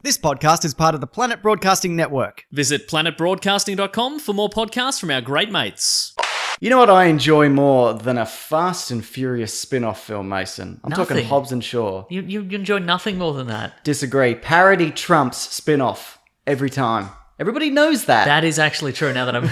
This podcast is part of the Planet Broadcasting Network. Visit planetbroadcasting.com for more podcasts from our great mates. You know what I enjoy more than a Fast and Furious spin-off film, Mason? I'm talking Nothing. Hobbs and Shaw. You enjoy nothing more than that. Disagree. Parody trumps spin-off every time. Everybody knows that. That is actually true now that I'm...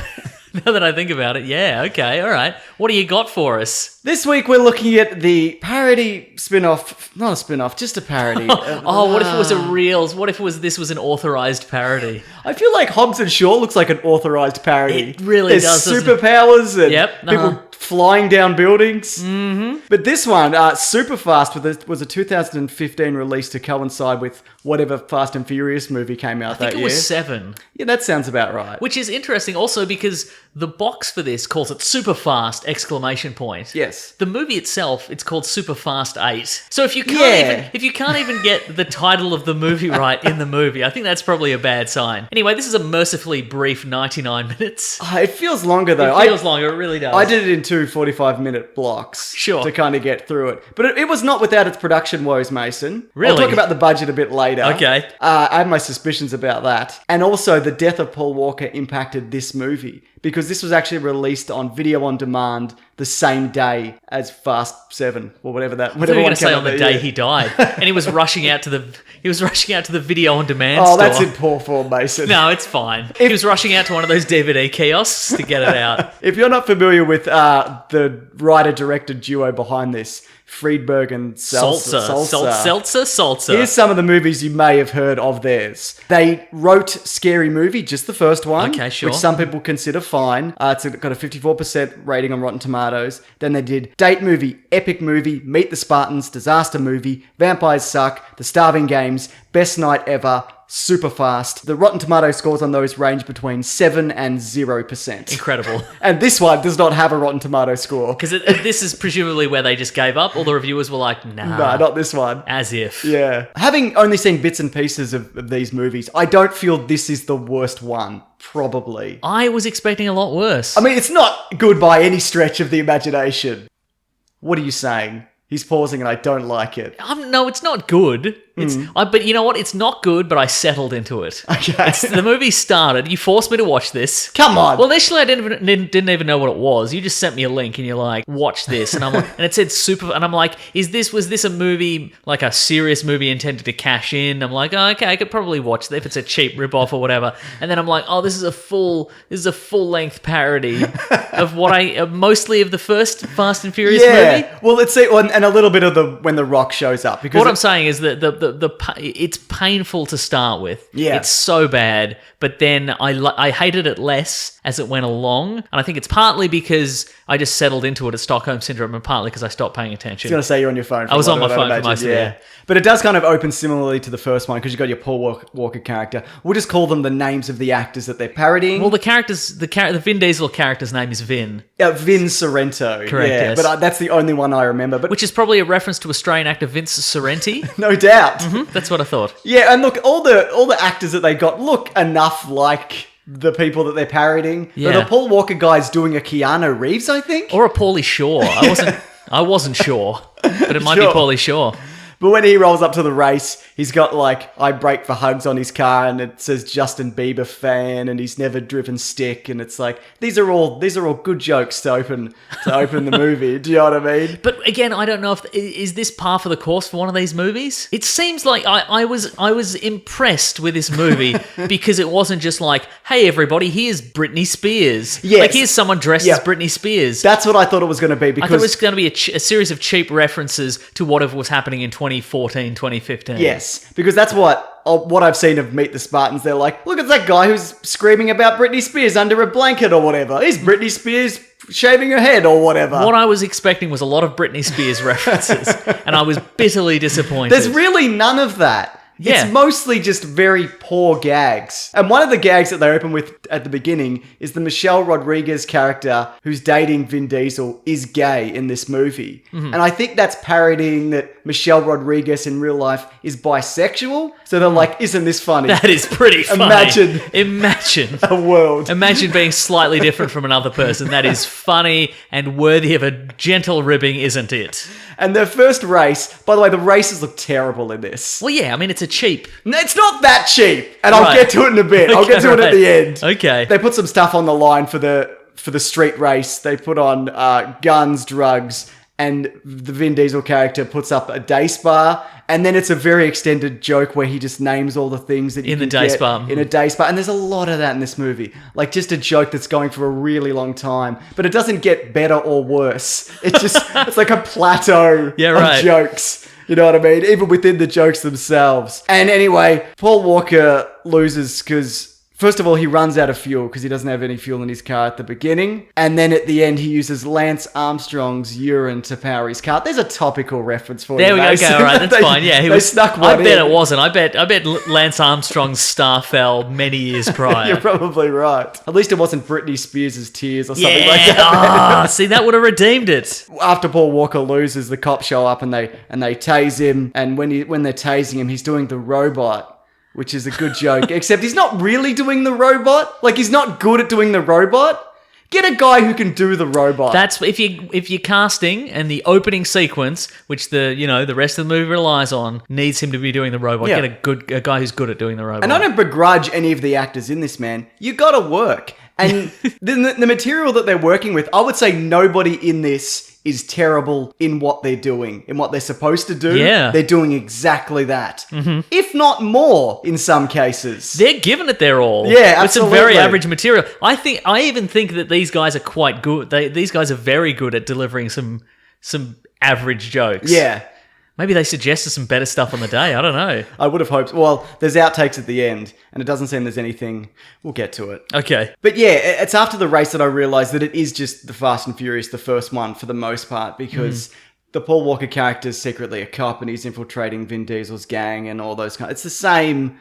Now that I think about it, yeah, okay, all right. What do you got for us? This week we're looking at the parody spin-off, not a spin-off, just a parody. What if it was a real... What if this was an authorized parody? I feel like Hobbs and Shaw looks like an authorized parody. It really does, There's doesn't it? superpowers and Yep, people flying down buildings. Mm-hmm. But this one, Superfast, was a 2015 release to coincide with whatever Fast and Furious movie came out that year. I think it was 7. Yeah, that sounds about right. Which is interesting also because the box for this calls it Superfast! Yes. The movie itself, it's called Superfast 8. So if you can't even get the title of the movie right in the movie, I think that's probably a bad sign. Anyway, this is a mercifully brief 99 minutes. It feels longer though. It feels longer, it really does. I did it in 2 45-minute blocks. Sure. To kind of get through it. But it was not without its production woes, Mason. Really? I'll talk about the budget a bit later. Okay. I have my suspicions about that. And also, the death of Paul Walker impacted this movie. Because this was actually released on video on demand the same day as Fast 7 or whatever that. I thought you were going to say on the day he died, and he was rushing out to the video on demand store. Oh, that's in poor form, Mason. No, it's fine. He was rushing out to one of those DVD kiosks to get it out. If you're not familiar with the writer-director duo behind this, Friedberg and Salsa. Here's some of the movies you may have heard of theirs. They wrote Scary Movie, just the first one. Okay, sure. Which some people consider fine. It's got a 54% rating on Rotten Tomatoes. Then they did Date Movie, Epic Movie, Meet the Spartans, Disaster Movie, Vampires Suck, The Starving Games, Best Night Ever, Superfast. The Rotten Tomato scores on those range between 7 and 0%. Incredible. And this one does not have a Rotten Tomato score. Because this is presumably where they just gave up. All the reviewers were like, nah. No, not this one. As if. Yeah. Having only seen bits and pieces of these movies, I don't feel this is the worst one. Probably. I was expecting a lot worse. I mean, it's not good by any stretch of the imagination. What are you saying? He's pausing and I don't like it. No, it's not good. But you know what? It's not good, but I settled into it. Okay. The movie started. You forced me to watch this. Come on. Well, initially I didn't even know what it was. You just sent me a link and you're like, watch this. And I'm like, and it said super, and I'm like, was this a movie, like a serious movie intended to cash in? I'm like, oh, okay, I could probably watch this if it's a cheap ripoff or whatever. And then I'm like, oh, this is a full length parody of mostly of the first Fast and Furious movie. Well, let's see, and a little bit of when The Rock shows up. Because what I'm saying is that it's painful to start with. Yeah. It's so bad, but then I hated it less as it went along, and I think it's partly because I just settled into it as Stockholm Syndrome, and partly because I stopped paying attention. I was going to say you're on your phone. I was on my phone for most of it. But it does kind of open similarly to the first one because you've got your Paul Walker character. We'll just call them the names of the actors that they're parodying. Well, the Vin Diesel character's name is Vin. Vin Sorrento. Correct, yeah, yes. But that's the only one I remember. But which is probably a reference to Australian actor Vince Sorrenti. No doubt. Mm-hmm, that's what I thought. Yeah, and look, all the actors that they got look enough like the people that they're parodying. Yeah. But the Paul Walker guy's doing a Keanu Reeves, I think. Or a Pauly Shore. I wasn't sure, but it might be Pauly Shore. But when he rolls up to the race, he's got like, I break for hugs on his car and it says Justin Bieber fan and he's never driven stick. And it's like, these are all good jokes to open the movie. Do you know what I mean? But again, I don't know is this par for the course for one of these movies? It seems like I was impressed with this movie because it wasn't just like, hey everybody, here's Britney Spears. Yes. Like here's someone dressed as Britney Spears. That's what I thought it was going to be. Because I thought it was going to be a series of cheap references to whatever was happening in 2014, 2015. Yes, because that's what I've seen of Meet the Spartans. They're like, look at that guy who's screaming about Britney Spears under a blanket or whatever. Is Britney Spears shaving her head or whatever? What I was expecting was a lot of Britney Spears references, and I was bitterly disappointed. There's really none of that. Yeah. It's mostly just very poor gags. And one of the gags that they open with at the beginning is the Michelle Rodriguez character who's dating Vin Diesel is gay in this movie. Mm-hmm. And I think that's parodying that Michelle Rodriguez in real life is bisexual. So they're like, isn't this funny? That is pretty funny. Imagine a world. Imagine being slightly different from another person. That is funny and worthy of a gentle ribbing, isn't it? And their first race, by the way, the races look terrible in this. Well, yeah, I mean, it's to cheap. No, it's not that cheap, and I'll Right. get to it in a bit. I'll get to it at the end. Okay. They put some stuff on the line for the street race. They put on guns, drugs, and the Vin Diesel character puts up a day spa, and then it's a very extended joke where he just names all the things that you In the can day get spa. in a day spa, and there's a lot of that in this movie. Like just a joke that's going for a really long time, but it doesn't get better or worse. It's just it's like a plateau of jokes. You know what I mean? Even within the jokes themselves. And anyway, Paul Walker loses because, first of all, he runs out of fuel because he doesn't have any fuel in his car at the beginning. And then at the end, he uses Lance Armstrong's urine to power his car. There's a topical reference for you. There we go. Okay, all right, that's fine. Yeah, they snuck one I bet in. it wasn't. I bet Lance Armstrong's star fell many years prior. You're probably right. At least it wasn't Britney Spears' tears or something like that. See, that would have redeemed it. After Paul Walker loses, the cops show up and they tase him. And when they're tasing him, he's doing the robot, which is a good joke. Except he's not really doing the robot. Like, he's not good at doing the robot. Get a guy who can do the robot. That's if you're casting and the opening sequence, which the rest of the movie relies on, needs him to be doing the robot. Yeah. Get a guy who's good at doing the robot. And I don't begrudge any of the actors in this, man. You gotta work. And the material that they're working with, I would say nobody in this is terrible in what they're doing, in what they're supposed to do. Yeah. They're doing exactly that. Mm-hmm. If not more, in some cases. They're giving it their all. Yeah, With some absolutely. very average material. I even think that these guys are quite good. These guys are very good at delivering some average jokes. Yeah. Maybe they suggested some better stuff on the day. I don't know. I would have hoped. Well, there's outtakes at the end, and it doesn't seem there's anything. We'll get to it. Okay. But yeah, it's after the race that I realised that it is just the Fast and Furious, the first one, for the most part, because the Paul Walker character is secretly a cop, and he's infiltrating Vin Diesel's gang and all those kind. It's the same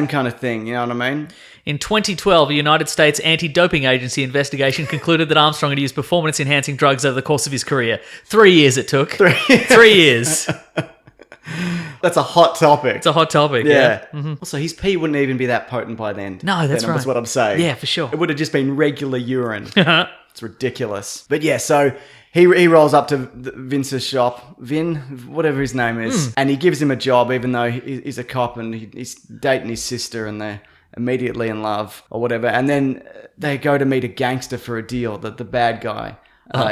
kind of thing. You know what I mean? In 2012, a United States anti-doping agency investigation concluded that Armstrong had used performance-enhancing drugs over the course of his career. 3 years it took. 3 years. That's a hot topic. It's a hot topic. Yeah. Mm-hmm. Also, his pee wouldn't even be that potent by then. No, that's That's right. what I'm saying. Yeah, for sure. It would have just been regular urine. It's ridiculous. But yeah, so he rolls up to Vince's shop, Vin, whatever his name is, and he gives him a job, even though he's a cop and he's dating his sister, and they're immediately in love or whatever. And then they go to meet a gangster for a deal, the bad guy.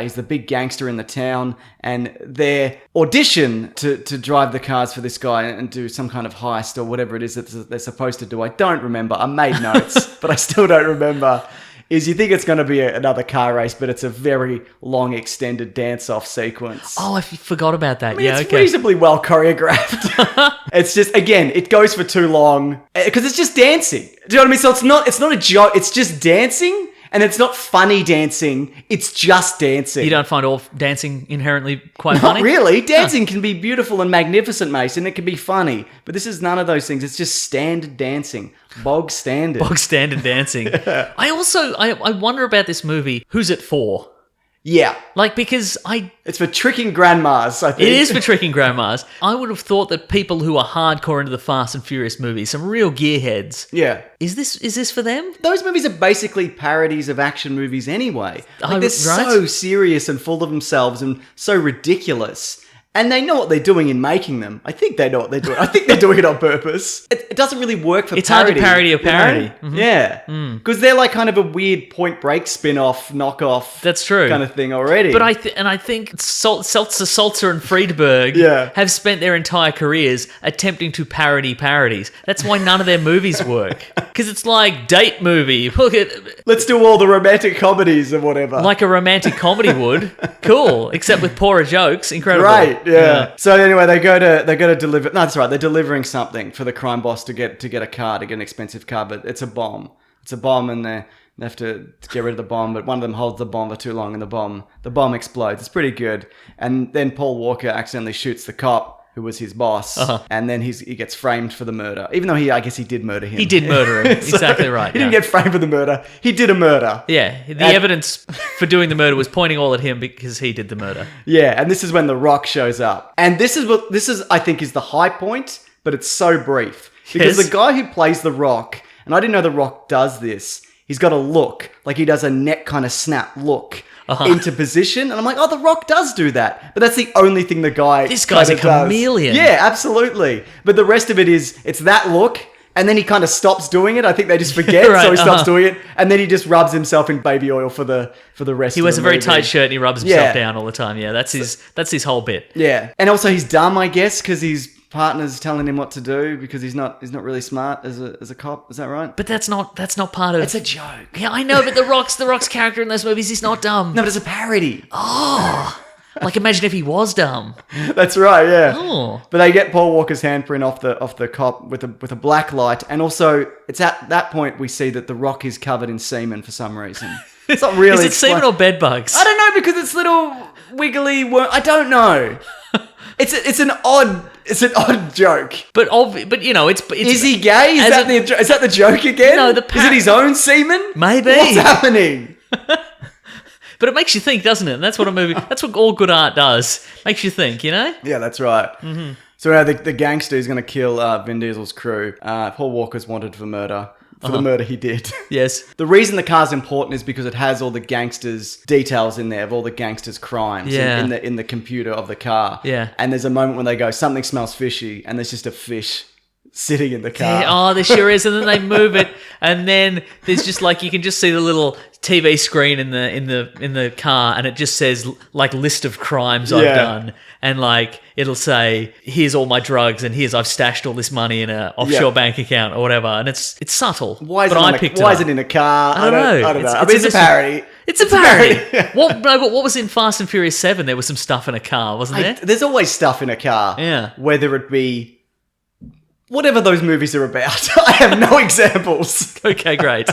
He's the big gangster in the town, and their audition to drive the cars for this guy and do some kind of heist or whatever it is that they're supposed to do. I don't remember. I made notes, but I still don't remember. Is you think it's going to be another car race, but it's a very long, extended dance-off sequence. Oh, I forgot about that. I mean, yeah, it's okay. reasonably well choreographed. It's just, again, it goes for too long because it's just dancing. Do you know what I mean? So it's not a joke. It's just dancing. And it's not funny dancing, it's just dancing. You don't find all dancing inherently quite Not funny? really. Dancing can be beautiful and magnificent, Mason. It can be funny. But this is none of those things. It's just standard dancing. Bog standard. Bog standard dancing. I wonder about this movie. Who's it for? Yeah. Because It's for tricking grandmas, I think. it is for tricking grandmas. I would have thought that people who are hardcore into the Fast and Furious movies, some real gearheads, Yeah. is this for them? Those movies are basically parodies of action movies anyway. Like, they're right. so serious and full of themselves and so ridiculous. And they know what they're doing in making them. I think they know what they're doing. I think they're doing it on purpose. It doesn't really work for It's parody. hard to parody a parody. You know? Yeah. Because they're like kind of a weird Point Break spin-off, knockoff. That's true. Kind of thing already. But I think Seltzer and Friedberg Yeah. have spent their entire careers attempting to parody parodies. That's why none of their movies work. Because it's like date movie. Look at Let's do all the romantic comedies and whatever. like a romantic comedy would. Cool, except with poorer jokes. Incredible. Right, yeah. So anyway, they go to deliver. No, that's right. They're delivering something for the crime boss to get a car, to get an expensive car, but it's a bomb. It's a bomb, and they have to get rid of the bomb. But one of them holds the bomb for too long, and the bomb explodes. It's pretty good. And then Paul Walker accidentally shoots the cop who was his boss, and then he gets framed for the murder. Even though I guess he did murder him. He did murder him. So Exactly right. He didn't get framed for the murder. He did a murder. Yeah, the evidence for doing the murder was pointing all at him because he did the murder. Yeah, and this is when The Rock shows up. And this is I think is the high point, but it's so brief. Because Yes. the guy who plays The Rock, and I didn't know The Rock does this, he's got a look, like he does a neck kind of snap look. into position. And I'm like, oh, The Rock does do that. But that's the only thing the guy This guy's a kinda does. chameleon. Yeah, absolutely. But the rest of it is, it's that look, and then he kind of stops doing it. I think they just forget, Right, so he stops doing it. And then he just rubs himself in baby oil for the rest of the movie. He wears a very tight shirt and he rubs himself down all the time. Yeah, that's his whole bit. Yeah. And also he's dumb, I guess, because his partner's telling him what to do because he's not really smart as a cop. Is that right? But that's not part of... It's a joke. Yeah, I know, but The Rock's character in those movies, he's not dumb. No, but it's a parody. Like, imagine if he was dumb. That's right, yeah. Oh. But they get Paul Walker's handprint off the cop with a black light, and also it's at that point we see that The Rock is covered in semen for some reason. It's not really. Is it semen or bed bugs? I don't know, because it's little wiggly I don't know. It's an odd joke. But you know, it's Is he gay? Is that the joke again? No, is it his own semen? Maybe. What's happening? But it makes you think, doesn't it? And that's what that's what all good art does. Makes you think, you know? Yeah, that's right. Mm-hmm. So the gangster is going to kill Vin Diesel's crew. Paul Walker's wanted for murder. For the murder he did. Yes. The reason the car's important is because it has all the gangsters' details in there of all the gangsters' crimes in the computer of the car. Yeah. And there's a moment when they go, something smells fishy, and there's just a fish sitting in the car. Yeah, there sure is. And then they move it, and then there's just like you can just see the little TV screen in the car, and it just says like list of crimes I've done, and like it'll say here's all my drugs, and I've stashed all this money in a offshore bank account or whatever, and it's subtle. Why is it in a car? I don't know. I don't know. I mean, it's a parody. It's a parody. But what was in Fast and Furious 7? There was some stuff in a car, wasn't there? There's always stuff in a car. Yeah. Whether it be whatever those movies are about. I have no examples. Okay, great.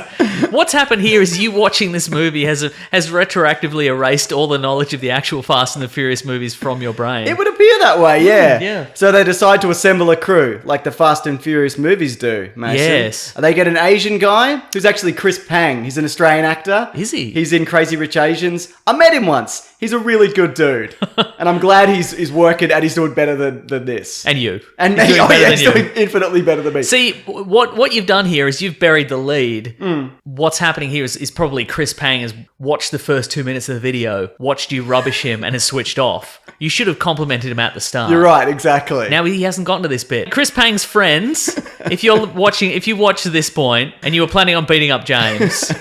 What's happened here is you watching this movie has retroactively erased all the knowledge of the actual Fast and the Furious movies from your brain. It would appear that way, yeah. Yeah. So they decide to assemble a crew, like the Fast and Furious movies do, Mason. Yes. They get an Asian guy, who's actually Chris Pang. He's an Australian actor. Is he? He's in Crazy Rich Asians. I met him once. He's a really good dude. And I'm glad he's working and he's doing better than this. And you. And he's doing better than he's you. doing infinitely better than me. See, what you've done here is you've buried the lead. What's happening here is probably Chris Pang has watched the first 2 minutes of the video, watched you rubbish him, and has switched off. You should have complimented him at the start. You're right, exactly. Now he hasn't gotten to this bit. Chris Pang's friends, if you watch to this point and you were planning on beating up James,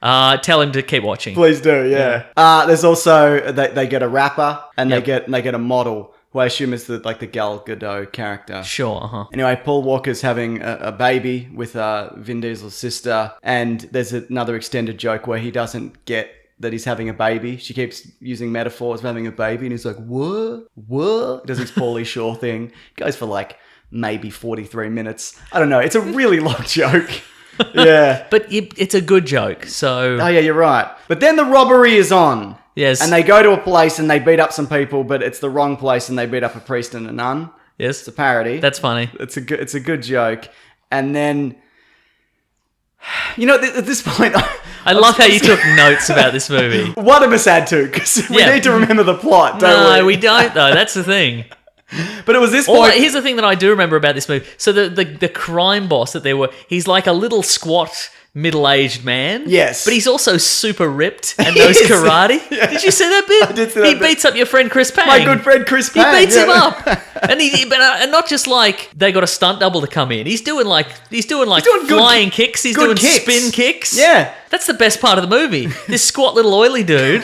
tell him to keep watching. Please do, yeah. There's also they get a rapper and they get a model who I assume is the Gal Gadot character. Sure. Anyway, Paul Walker's having a baby with Vin Diesel's sister, and there's another extended joke where he doesn't get that he's having a baby. She keeps using metaphors of having a baby, and he's like, what? He does his Pauly Shore thing. Goes for like maybe 43 minutes. I don't know. It's a really long joke. Yeah. But it's a good joke, so... Oh, yeah, you're right. But then the robbery is on. Yes. And they go to a place and they beat up some people, but it's the wrong place and they beat up a priest and a nun. Yes. It's a parody. That's funny. It's a good joke. And then... You know, at this point... I love how you took notes about this movie. One of us had to, because we need to remember the plot, don't we? No, we don't, though. That's the thing. But it was this point... Here's the thing that I do remember about this movie. So the crime boss he's like a little squat, middle-aged man. Yes. But he's also super ripped and knows karate. Yeah. Did you see that bit? I did see that bit. He beats up your friend Chris Pang. My good friend Chris Pang. He beats him up. And and not just like they got a stunt double to come in. He's doing flying kicks. He's doing spin kicks. Yeah. That's the best part of the movie. This squat little oily dude,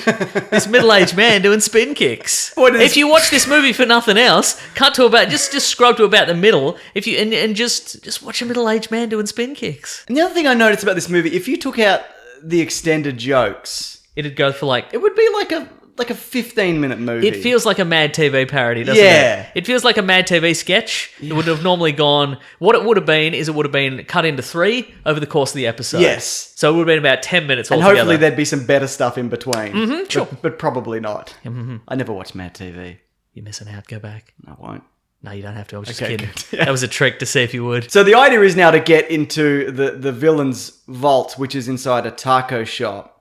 this middle-aged man doing spin kicks. If you watch this movie for nothing else, cut to about just scrub to about the middle. If you and just watch a middle-aged man doing spin kicks. And the other thing I noticed about this movie, if you took out the extended jokes, it'd go for like it would be like a 15-minute movie. It feels like a Mad TV parody, doesn't it? It feels like a Mad TV sketch. It would have normally gone... What it would have been cut into 3 over the course of the episode. Yes. So it would have been about 10 minutes altogether. And hopefully there'd be some better stuff in between. Mm-hmm, sure. But probably not. Mm-hmm. I never watched Mad TV. You're missing out. Go back. I won't. No, you don't have to. I was just kidding. Yeah. That was a trick to see if you would. So the idea is now to get into the villain's vault, which is inside a taco shop.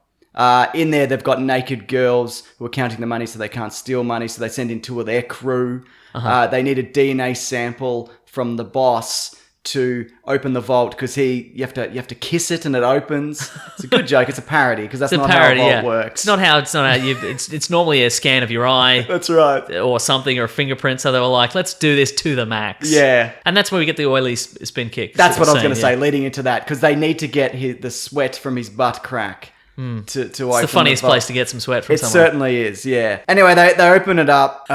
In there, they've got naked girls who are counting the money so they can't steal money, so they send in 2 of their crew. They need a DNA sample from the boss to open the vault because you have to kiss it and it opens. It's a good joke. It's a parody because that's not how a vault works. It's not how it's normally a scan of your eye. That's right. Or something, or a fingerprint. So they were like, let's do this to the max. Yeah. And that's where we get the oily spin kick. That's what I was going to say, leading into that, because they need to get the sweat from his butt crack to open It's the funniest place to get some sweat from someone. It certainly is, yeah. Anyway, they open it up.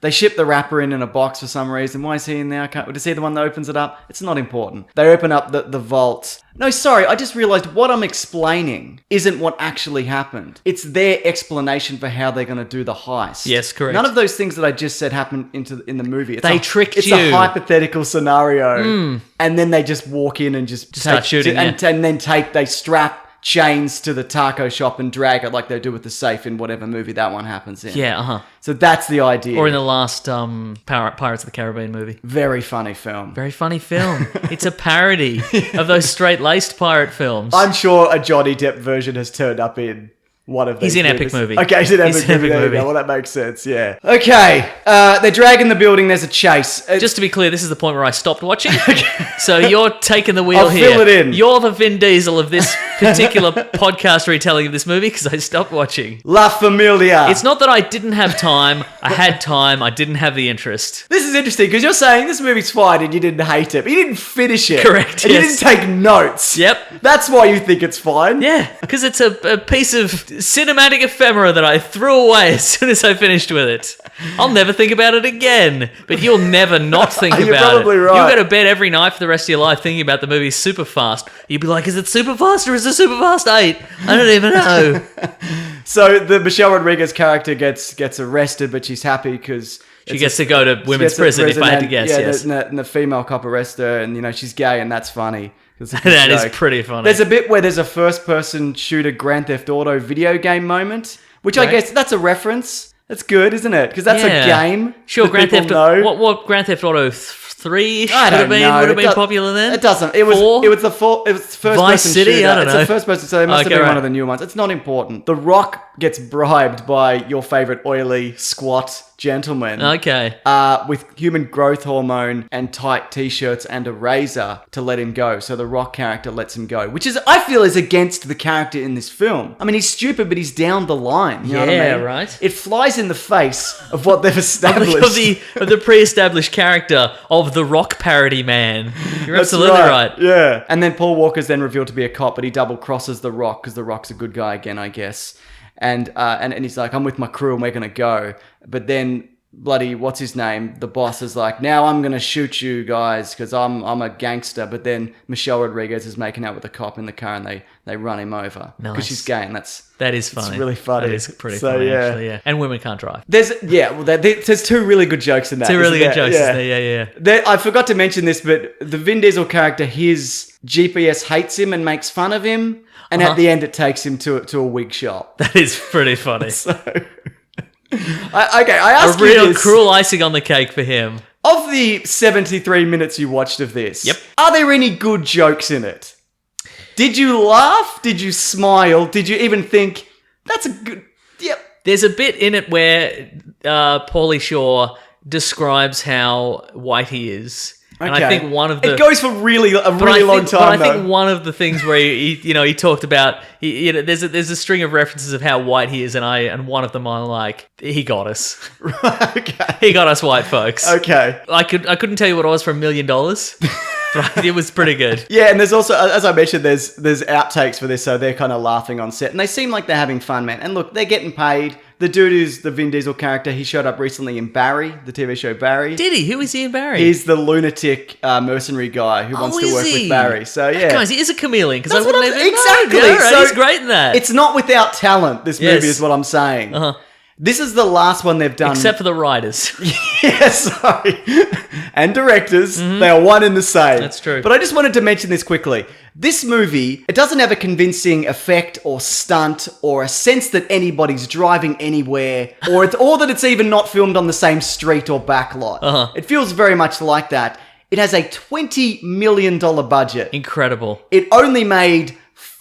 They ship the rapper in a box for some reason. Why is he in there? Is he the one that opens it up? It's not important. They open up the vault. No, sorry, I just realized what I'm explaining isn't what actually happened. It's their explanation for how they're going to do the heist. Yes, correct. None of those things that I just said happen in the movie. They tricked you. It's a hypothetical scenario. And then they just walk in and just start shooting. And then they strap chains to the taco shop and drag it like they do with the safe in whatever movie that one happens in. Yeah, So that's the idea. Or in the last Pirates of the Caribbean movie. Very funny film. Very funny film. It's a parody of those straight-laced pirate films. I'm sure a Johnny Depp version has turned up in one of these He's in movies. Epic Movie. Okay, he's in Epic Movie. There you go. Well, that makes sense, yeah. Okay, they're dragging the building. There's a chase. Just to be clear, this is the point where I stopped watching. So you're taking the wheel I'll here. fill it in. You're the Vin Diesel of this particular podcast retelling of this movie because I stopped watching. La Familia. It's not that I didn't have time. I had time. I didn't have the interest. This is interesting because you're saying this movie's fine and you didn't hate it, but you didn't finish it. Correct, And yes. you didn't take notes. Yep. That's why you think it's fine. Yeah, because it's a piece of cinematic ephemera that I threw away as soon as I finished with it. I'll never think about it again. But you'll never not think You're about probably it. right. You'll go to bed every night for the rest of your life thinking about the movie Superfast. You'd be like, is it Superfast or is it Superfast 8? I don't even know. So the Michelle Rodriguez character gets arrested, but she's happy because She gets to go to women's prison, if I had to guess, yes. And the female cop arrests her, and she's gay, and that's funny. That is pretty funny. There's a bit where there's a first-person shooter Grand Theft Auto video game moment, which I guess that's a reference. That's good, isn't it? Because that's a game. Sure, that Grand people Theft know. What Grand Theft Auto 3 I don't know. would have been popular then? It doesn't. It was 4? it was the first Vice person City? shooter. I don't know. It's the first person, so it must have been right. one of the new ones. It's not important. The Rock gets bribed by your favorite oily squat gentleman. Okay. With human growth hormone and tight t-shirts and a razor to let him go. So the Rock character lets him go, which I feel is against the character in this film. I mean, he's stupid, but he's down the line. You know what I mean? Right. It flies in the face of what they've established. of the pre-established character of the Rock parody man. You're That's absolutely right. Yeah. And then Paul Walker's then revealed to be a cop, but he double crosses the Rock because the Rock's a good guy again, I guess. And he's like, I'm with my crew and we're gonna go. But then bloody what's his name? The boss is like, now I'm gonna shoot you guys because I'm a gangster. But then Michelle Rodriguez is making out with a cop in the car and they run him over because Nice. she's gay, and That is funny. It's really funny. That is pretty funny, actually, yeah. And women can't drive. There's two really good jokes in that. Two really good jokes, Yeah. isn't there? Yeah. I forgot to mention this, but the Vin Diesel character, his GPS hates him and makes fun of him, and at the end it takes him to a wig shop. That is pretty funny. So, I ask A real you this. cruel icing on the cake for him. Of the 73 minutes you watched of this, Yep. are there any good jokes in it? Did you laugh? Did you smile? Did you even think, that's a good... Yep. There's a bit in it where Pauly Shore describes how white he is. And I think one of the... It goes for a really long time, But I think one of the things where he talked about... there's a string of references of how white he is, and one of them I'm like, he got us. Okay. He got us white folks. Okay. I couldn't tell you what it was for $1 million. But it was pretty good. Yeah, and there's also, as I mentioned, there's outtakes for this, so they're kind of laughing on set. And they seem like they're having fun, man. And look, they're getting paid. The dude who's the Vin Diesel character, he showed up recently in Barry, the TV show Barry. Did he? Who is he in Barry? He's the lunatic mercenary guy who wants to work with Barry. So, yeah. Guys, he is a chameleon, because I That's what wouldn't I'm- even exactly. know. Yeah, right, So he's great in that. It's not without talent, this Yes. movie is what I'm saying. Uh-huh. This is the last one they've done. Except for the writers. Yeah, sorry. And directors, they are one and the same. That's true. But I just wanted to mention this quickly. This movie, it doesn't have a convincing effect or stunt or a sense that anybody's driving anywhere or that it's even not filmed on the same street or backlot. Uh-huh. It feels very much like that. It has a $20 million budget. Incredible. It only made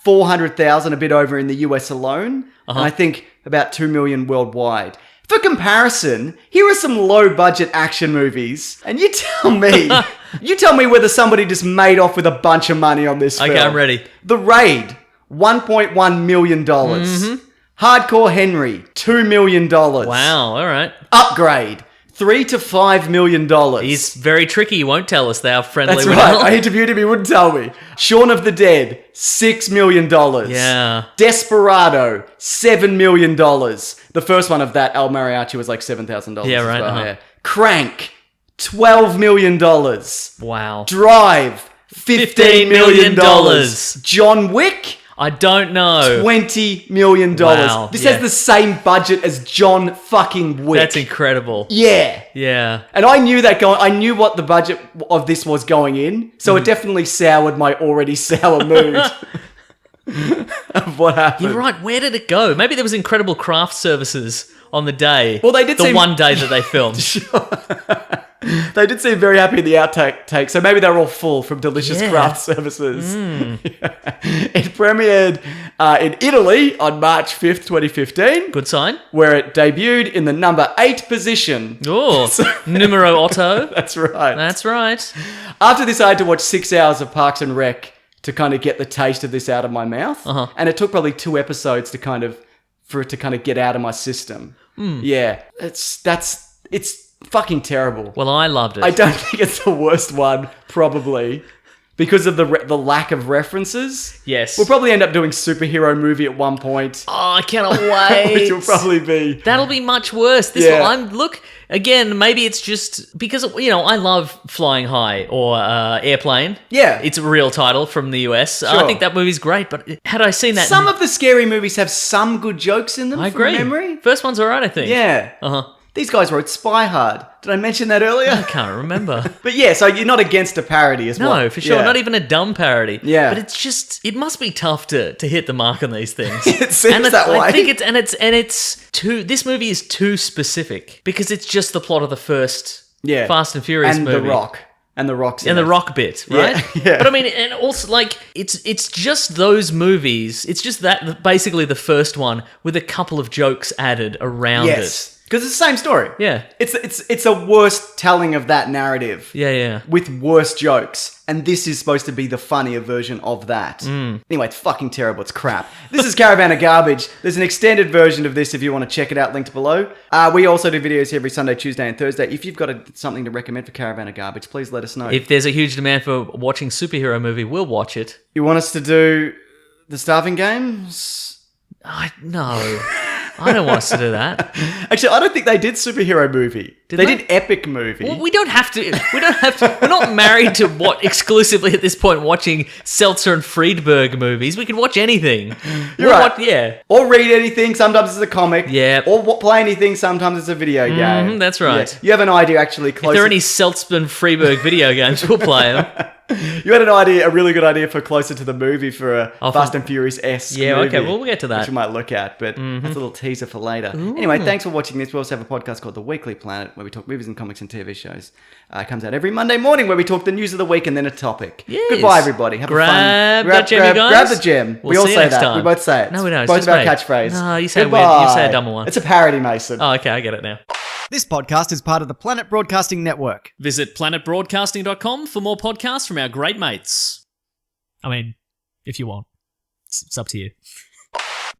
$400,000, a bit over in the US alone. And I think about $2 million worldwide. For comparison, here are some low-budget action movies, and you tell me whether somebody just made off with a bunch of money on this film. Okay, I'm ready. The Raid, $1.1 million. Hardcore Henry, $2 million. Wow, all right. Upgrade, $3 to $5 million. He's very tricky. He won't tell us they are friendly That's with right. Alan. I interviewed him. He wouldn't tell me. Shaun of the Dead, $6 million. Yeah. Desperado, $7 million. The first one of that, El Mariachi, was like $7,000. Yeah, right, as well, uh-huh. yeah. Crank, $12 million. Wow. Drive, $15 million. million. John Wick, I don't know. $20 million. Wow, This yeah. has the same budget as John fucking Wick. That's incredible. Yeah. Yeah. And I knew what the budget of this was going in, so it definitely soured my already sour mood of what happened. You're right. Where did it go? Maybe there was incredible craft services on the day. Well, they did the seem- one day that they filmed. They did seem very happy in the outtake, so maybe they're all full from delicious Yeah. craft services. It premiered in Italy on March 5th, 2015, Good sign. where it debuted in the number 8 position. Oh, numero otto. That's right. That's right. After this, I had to watch 6 hours of Parks and Rec to kind of get the taste of this out of my mouth. Uh-huh. And it took probably 2 episodes for it to kind of get out of my system. Yeah, it's fucking terrible. Well, I loved it. I don't think it's the worst one, probably, because of the lack of references. Yes. We'll probably end up doing superhero movie at one point, Oh, I cannot wait. which will probably be... That'll be much worse. This Yeah. one, look, again, maybe it's just because, I love Flying High or Airplane. Yeah. It's a real title from the US. I Sure. think that movie's great, but had I seen that... Some of the scary movies have some good jokes in them, I from agree. memory. First one's all right, I think. Yeah. Uh-huh. These guys wrote Spy Hard. Did I mention that earlier? I can't remember. But yeah, so you're not against a parody as well. No, for sure. Yeah. Not even a dumb parody. Yeah. But it's just, it must be tough to hit the mark on these things. It seems and that way. I think it's too, this movie is too specific because it's just the plot of the first Yeah. Fast and Furious and movie. The Rock. And The Rock's in And the it. rock bit, right? Yeah. But I mean, and also like it's just those movies. It's just that basically the first one with a couple of jokes added around Yes. Because it's the same story. it. Yeah, It's a worse telling of that narrative. yeah. With worse jokes. And this is supposed to be the funnier version of that. Mm. Anyway, it's fucking terrible. It's crap. This is Caravan of Garbage. There's an extended version of this if you want to check it out, linked below. We also do videos every Sunday, Tuesday, and Thursday. If you've got something to recommend for Caravan of Garbage, please let us know. If there's a huge demand for watching superhero movie, we'll watch it. You want us to do the Starving Games? No, I don't want us to do that. Actually, I don't think they did superhero movie. They did epic movie. Well, we don't have to. We're not married to what exclusively at this point watching Seltzer and Friedberg movies. We can watch anything. You're right. Yeah. Or read anything. Sometimes it's a comic. Yeah. Or play anything. Sometimes it's a video game. that's right. Yeah. You have an idea actually closer. If there are any Seltzer and Friedberg video games, we'll play them. You had an idea, a really good idea for closer to the movie for a Fast and Furious-esque Yeah, movie. okay, well, we'll get to that. Which we might look at, but that's a little teaser for later. Anyway, thanks for watching this. We also have a podcast called The Weekly Planet, where we talk movies and comics and TV shows. It comes out every Monday morning, where we talk the news of the week and then a topic. Yes. Goodbye, everybody. Have a fun... Grab that gem, you guys. Grab the gem. We'll we all see you say next that. time. We both say it. No, we don't. It's Both just of our me. catchphrase. No, you say Goodbye. you say a dumber one. It's a parody, Mason. Oh, okay, I get it now. This podcast is part of the Planet Broadcasting Network. Visit planetbroadcasting.com for more podcasts from our great mates. I mean, if you want. It's up to you.